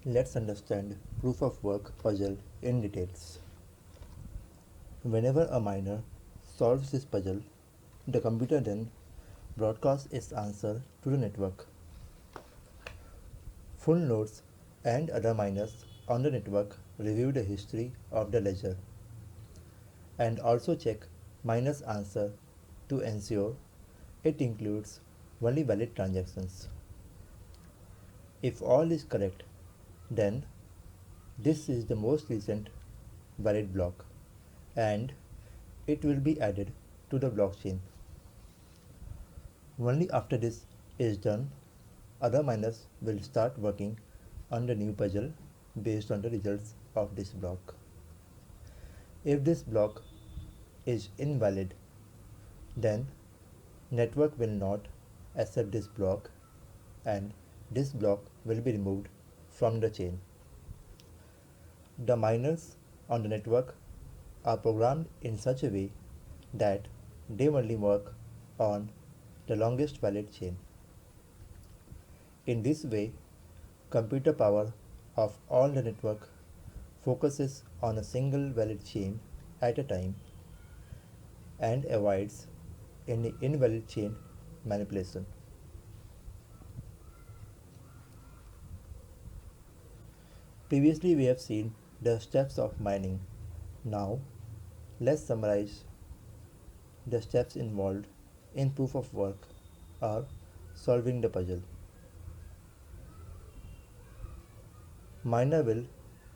Let's understand proof of work puzzle in details. Whenever a miner solves this puzzle, the computer then broadcasts its answer to the network. Full nodes and other miners on the network review the history of the ledger and also check miner's answer to ensure it includes only valid transactions. If all is correct, then this is the most recent valid block and it will be added to the blockchain. Only after this is done, other miners will start working on the new puzzle based on the results of this block. If this block is invalid, then network will not accept this block and this block will be removed from the chain. The miners on the network are programmed in such a way that they only work on the longest valid chain. In this way, computer power of all the network focuses on a single valid chain at a time and avoids any invalid chain manipulation. Previously, we have seen the steps of mining. Now, let's summarize the steps involved in proof of work or solving the puzzle. Miner will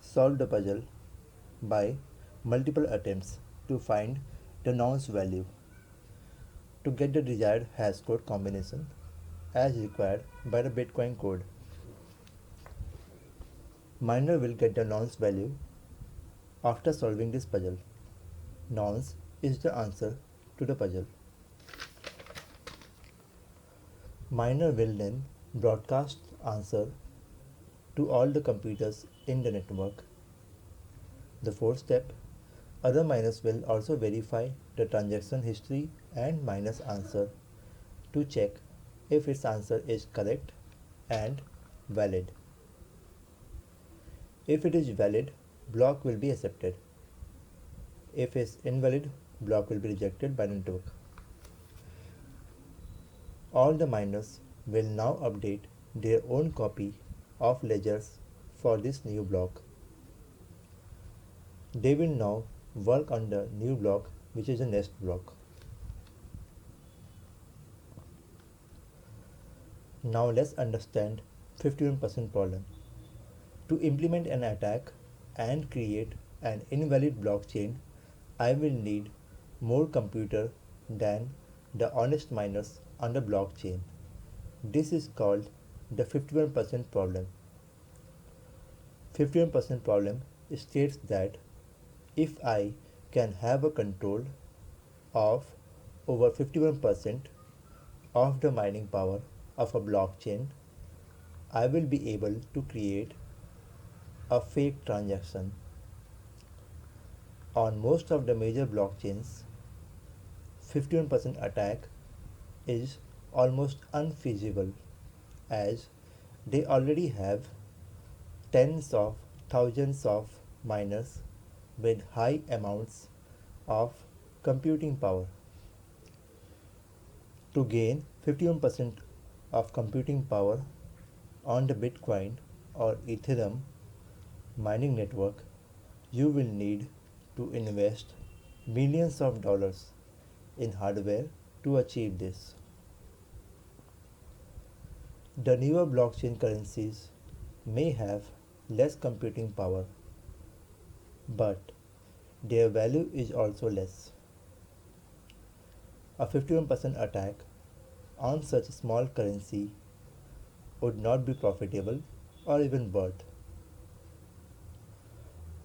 solve the puzzle by multiple attempts to find the nonce value to get the desired hash code combination as required by the Bitcoin code. Miner will get the nonce value after solving this puzzle. Nonce is the answer to the puzzle. Miner will then broadcast answer to all the computers in the network. The fourth step, other miners will also verify the transaction history and miner's answer to check if its answer is correct and valid. If it is valid, block will be accepted. If it is invalid, block will be rejected by the network. All the miners will now update their own copy of ledgers for this new block. They will now work on the new block, which is the next block. Now let's understand 51% problem. To implement an attack and create an invalid blockchain, I will need more computer than the honest miners on the blockchain. This is called the 51% problem. 51% problem states that if I can have a control of over 51% of the mining power of a blockchain, I will be able to create a fake transaction. On most of the major blockchains, 51% attack is almost unfeasible as they already have tens of thousands of miners with high amounts of computing power. To gain 51% of computing power on the Bitcoin or Ethereum mining network, you will need to invest millions of dollars in hardware to achieve this. The newer blockchain currencies may have less computing power, but their value is also less. A 51% attack on such a small currency would not be profitable or even worth.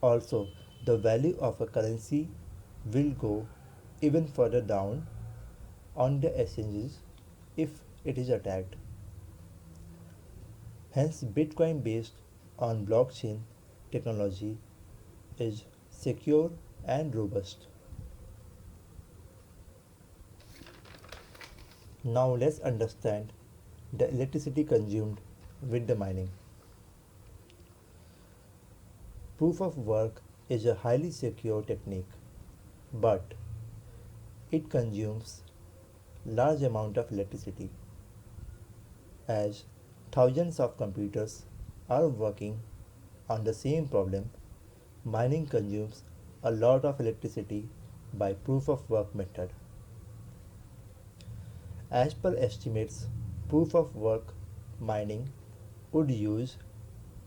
Also, the value of a currency will go even further down on the exchanges if it is attacked. Hence, Bitcoin based on blockchain technology is secure and robust. Now let's understand the electricity consumed with the mining. Proof of work is a highly secure technique, but it consumes large amount of electricity as thousands of computers are working on the same problem. Mining consumes a lot of electricity by proof of work method. As per estimates, proof of work mining would use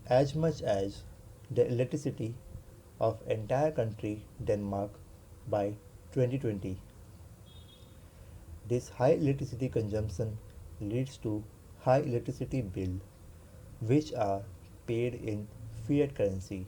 as much as the electricity of entire country Denmark by 2020. This high electricity consumption leads to high electricity bill which are paid in fiat currency.